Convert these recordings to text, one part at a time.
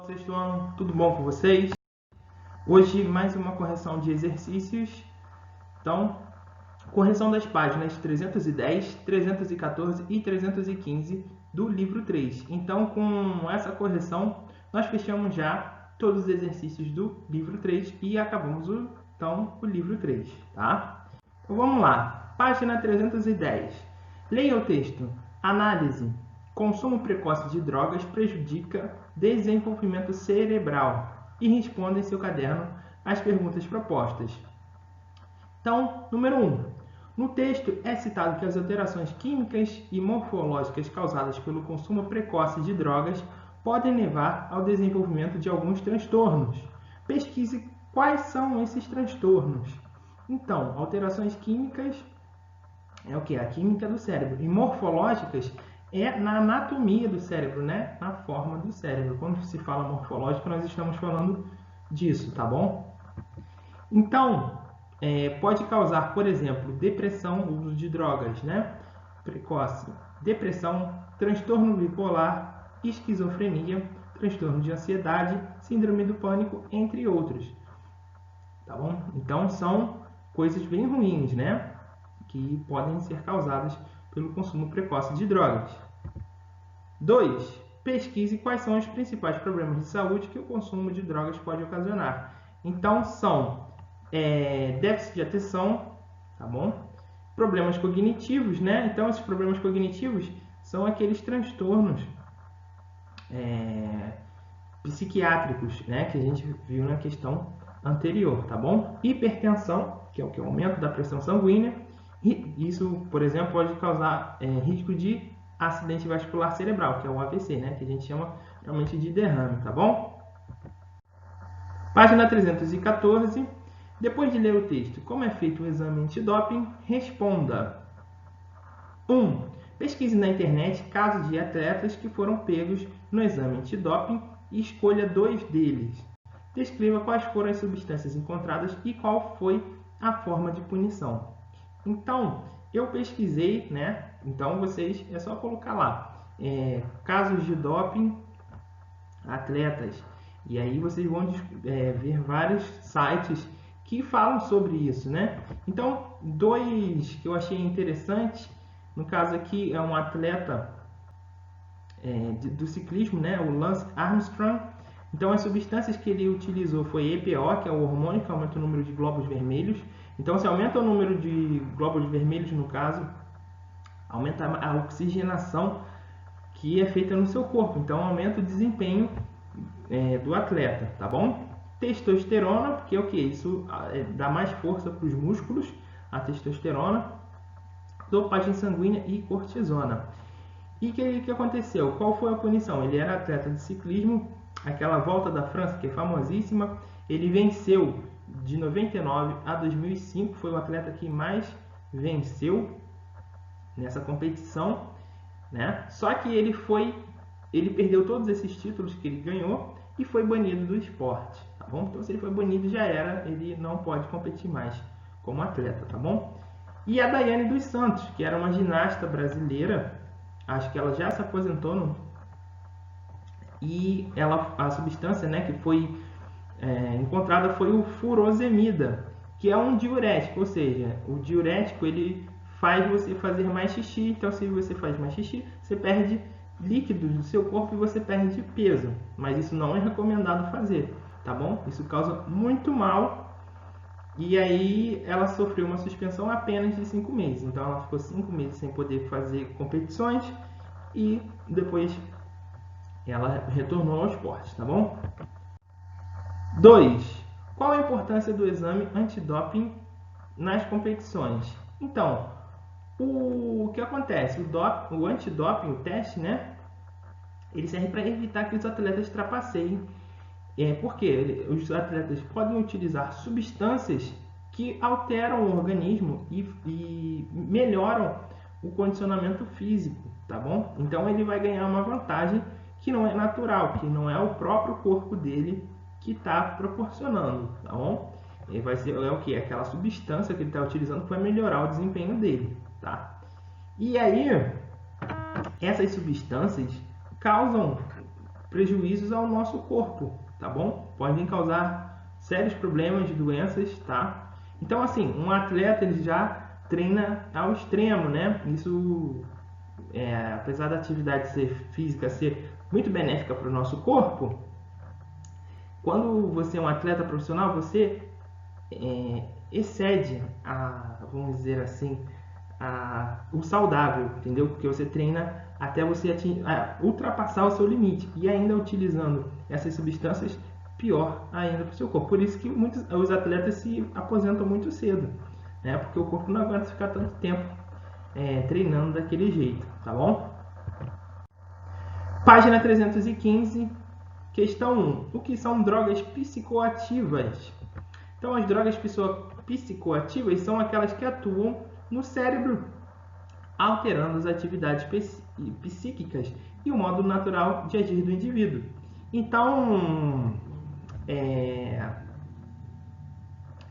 sexto ano, tudo bom com vocês? Hoje mais uma correção de exercícios. Então, correção das páginas 310, 314 e 315 do livro 3. Então, com essa correção, nós fechamos já todos os exercícios do livro 3 e acabamos o livro 3, tá? Então, vamos lá. Página 310. Leia o texto. Análise. Consumo precoce de drogas prejudica desenvolvimento cerebral. E responda em seu caderno as perguntas propostas. Então, número 1. No texto é citado que as alterações químicas e morfológicas causadas pelo consumo precoce de drogas podem levar ao desenvolvimento de alguns transtornos. Pesquise quais são esses transtornos. Então, alterações químicas é o que? A química do cérebro. E morfológicas é na anatomia do cérebro, né? Na forma do cérebro. Quando se fala morfológico, nós estamos falando disso, tá bom? Então, pode causar, por exemplo, depressão, o uso de drogas, né? Precoce. Depressão, transtorno bipolar, esquizofrenia, transtorno de ansiedade, síndrome do pânico, entre outros. Tá bom? Então, são coisas bem ruins, né? Que podem ser causadas pelo consumo precoce de drogas. 2. Pesquise quais são os principais problemas de saúde que o consumo de drogas pode ocasionar. Então, são déficit de atenção, tá bom? Problemas cognitivos, né? Então, esses problemas cognitivos são aqueles transtornos psiquiátricos, né? Que a gente viu na questão anterior, tá bom? Hipertensão, que é o aumento da pressão sanguínea. Isso, por exemplo, pode causar risco de acidente vascular cerebral, que é o AVC, né? Que a gente chama realmente de derrame, tá bom? Página 314. Depois de ler o texto, como é feito o exame antidoping, responda. 1. Pesquise na internet casos de atletas que foram pegos no exame antidoping e escolha 2 deles. Descreva quais foram as substâncias encontradas e qual foi a forma de punição. Então, eu pesquisei, né? Então, vocês, é só colocar lá, casos de doping, atletas. E aí vocês vão ver vários sites que falam sobre isso, né? Então, 2 que eu achei interessantes, no caso aqui é um atleta do ciclismo, né? O Lance Armstrong. Então, as substâncias que ele utilizou foi EPO, que é o hormônio que aumenta o número de glóbulos vermelhos. Então, se aumenta o número de glóbulos vermelhos, no caso, aumenta a oxigenação que é feita no seu corpo. Então, aumenta o desempenho do atleta, tá bom? Testosterona, porque é o que? Isso dá mais força para os músculos, a testosterona, dopagem sanguínea e cortisona. E o que aconteceu? Qual foi a punição? Ele era atleta de ciclismo, aquela Volta da França, que é famosíssima. Ele venceu de 99 a 2005, foi o atleta que mais venceu nessa competição, né? Só que ele perdeu todos esses títulos que ele ganhou e foi banido do esporte, tá bom? Então, se ele foi banido, já era, ele não pode competir mais como atleta, tá bom? E a Daiane dos Santos, que era uma ginasta brasileira, acho que ela já se aposentou, e a substância, né, que foi encontrada foi o furosemida, que é um diurético, ou seja, o diurético ele faz você fazer mais xixi. Então, se você faz mais xixi, você perde líquidos do seu corpo e você perde peso. Mas isso não é recomendado fazer, tá bom? Isso causa muito mal. E aí ela sofreu uma suspensão apenas de 5 meses. Então, ela ficou 5 meses sem poder fazer competições e depois ela retornou ao esporte, tá bom? 2. Qual a importância do exame antidoping nas competições? Então, o que acontece? O antidoping, o teste, né? Ele serve para evitar que os atletas trapaceiem. Porque os atletas podem utilizar substâncias que alteram o organismo e melhoram o condicionamento físico, tá bom? Então ele vai ganhar uma vantagem que não é natural, que não é o próprio corpo dele que está proporcionando, tá bom? Vai ser o que? Aquela substância que ele está utilizando para melhorar o desempenho dele, tá? E aí, essas substâncias causam prejuízos ao nosso corpo, tá bom? Podem causar sérios problemas de doenças, tá? Então, assim, um atleta ele já treina ao extremo, né? Isso, apesar da atividade física ser muito benéfica para o nosso corpo, quando você é um atleta profissional, você excede vamos dizer assim, o saudável, entendeu? Porque você treina até você ultrapassar o seu limite e ainda utilizando essas substâncias, pior ainda para o seu corpo. Por isso que os atletas se aposentam muito cedo, né? Porque o corpo não aguenta ficar tanto tempo treinando daquele jeito, tá bom? Página 315, questão 1. O que são drogas psicoativas? Então, as drogas psicoativas são aquelas que atuam no cérebro, alterando as atividades psíquicas e o modo natural de agir do indivíduo. Então,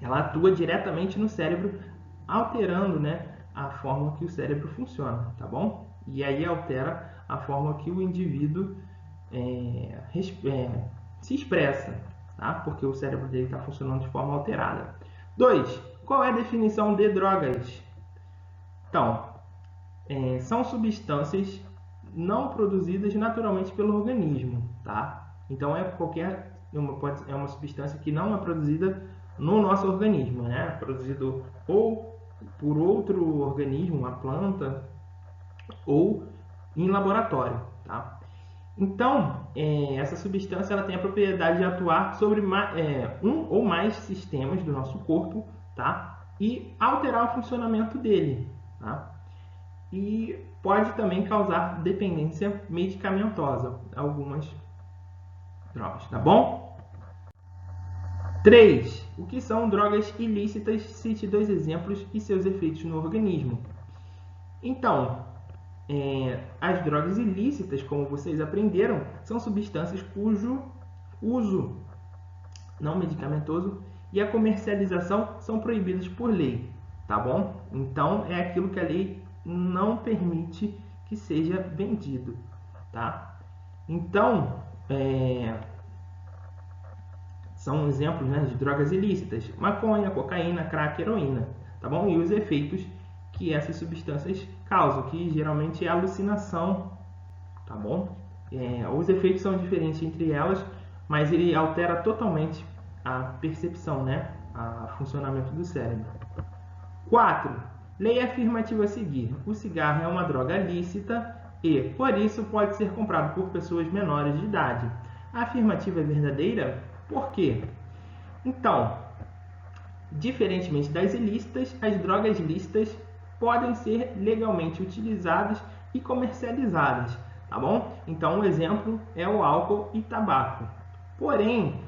ela atua diretamente no cérebro, alterando, né, a forma que o cérebro funciona, tá bom? E aí altera a forma que o indivíduo se expressa, tá? Porque o cérebro dele está funcionando de forma alterada. 2. Qual é a definição de drogas? Então, são substâncias não produzidas naturalmente pelo organismo, tá? Então é uma substância que não é produzida no nosso organismo, né? Produzido ou por outro organismo, uma planta, ou em laboratório, tá? Então, essa substância ela tem a propriedade de atuar sobre um ou mais sistemas do nosso corpo, tá? E alterar o funcionamento dele, tá? E pode também causar dependência medicamentosa, algumas drogas, tá bom? 3. O que são drogas ilícitas? Cite 2 exemplos e seus efeitos no organismo. Então, as drogas ilícitas, como vocês aprenderam, são substâncias cujo uso não medicamentoso e a comercialização são proibidos por lei, tá bom? Então, é aquilo que a lei não permite que seja vendido, tá? Então, são exemplos, né, de drogas ilícitas: maconha, cocaína, crack, heroína, tá bom? E os efeitos que essas substâncias causam, que geralmente é alucinação, tá bom? Os efeitos são diferentes entre elas, mas ele altera totalmente a percepção, né? O funcionamento do cérebro. 4. Lei afirmativa a seguir. O cigarro é uma droga lícita e, por isso, pode ser comprado por pessoas menores de idade. A afirmativa é verdadeira? Por quê? Então, diferentemente das ilícitas, as drogas lícitas podem ser legalmente utilizadas e comercializadas, tá bom? Então, um exemplo é o álcool e tabaco. Porém,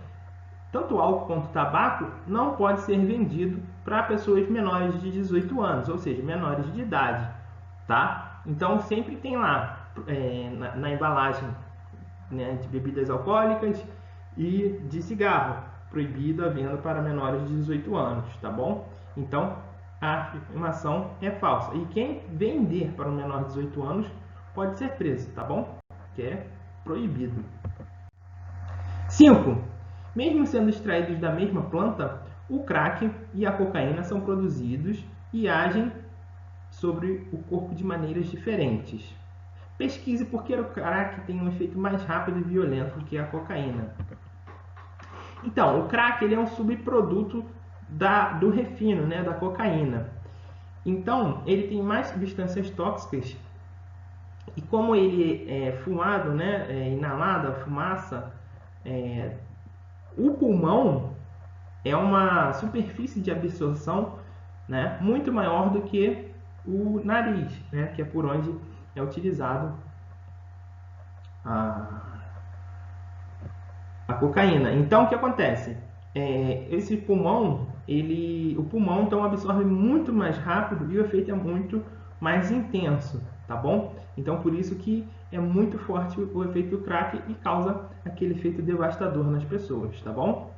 tanto o álcool quanto o tabaco não pode ser vendido para pessoas menores de 18 anos, ou seja, menores de idade, tá? Então, sempre tem lá na embalagem, né, de bebidas alcoólicas e de cigarro, proibido a venda para menores de 18 anos, tá bom? Então, a afirmação é falsa. E quem vender para um menor de 18 anos pode ser preso, tá bom? Que é proibido. 5. Mesmo sendo extraídos da mesma planta, o crack e a cocaína são produzidos e agem sobre o corpo de maneiras diferentes. Pesquise por que o crack tem um efeito mais rápido e violento do que a cocaína. Então, o crack ele é um subproduto do refino, né, da cocaína. Então, ele tem mais substâncias tóxicas e como ele é fumado, né, inalado, a fumaça, o pulmão é uma superfície de absorção, né, muito maior do que o nariz, né, que é por onde é utilizado a cocaína. Então, o que acontece? Esse pulmão, o pulmão então absorve muito mais rápido e o efeito é muito mais intenso, tá bom? Então, por isso que é muito forte o efeito do crack e causa aquele efeito devastador nas pessoas, tá bom?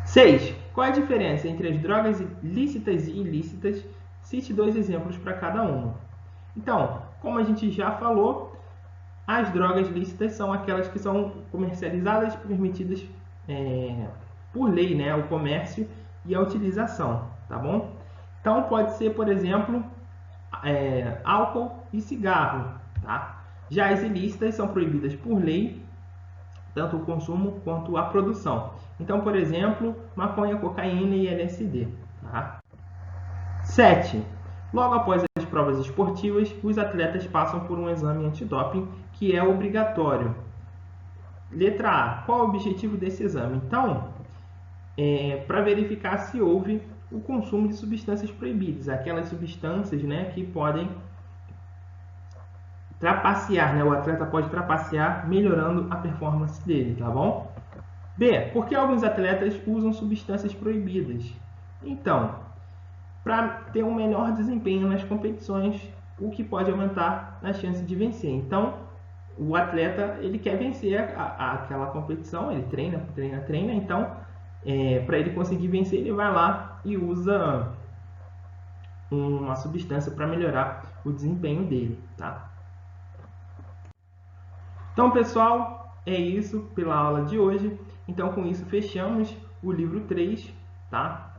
6. Qual é a diferença entre as drogas lícitas e ilícitas? Cite 2 exemplos para cada uma. Então, como a gente já falou, As drogas lícitas são aquelas que são comercializadas, permitidas por lei, né? O comércio e a utilização, tá bom? Então pode ser, por exemplo, álcool e cigarro, tá? Já as ilícitas são proibidas por lei, tanto o consumo quanto a produção. Então, por exemplo, maconha, cocaína e LSD. Tá? 7. Logo após as provas esportivas, os atletas passam por um exame antidoping que é obrigatório. Letra A. Qual é o objetivo desse exame? Então, para verificar se houve o consumo de substâncias proibidas, aquelas substâncias, né, que podem trapacear, né? O atleta pode trapacear melhorando a performance dele, tá bom? B. Por que alguns atletas usam substâncias proibidas? Então, para ter um melhor desempenho nas competições, o que pode aumentar a chance de vencer. Então, o atleta ele quer vencer aquela competição, ele treina. Então, para ele conseguir vencer, ele vai lá e usa uma substância para melhorar o desempenho dele, tá? Então, pessoal, é isso pela aula de hoje. Então, com isso, fechamos o livro 3, tá?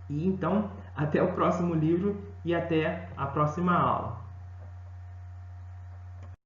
E então, até o próximo livro e até a próxima aula.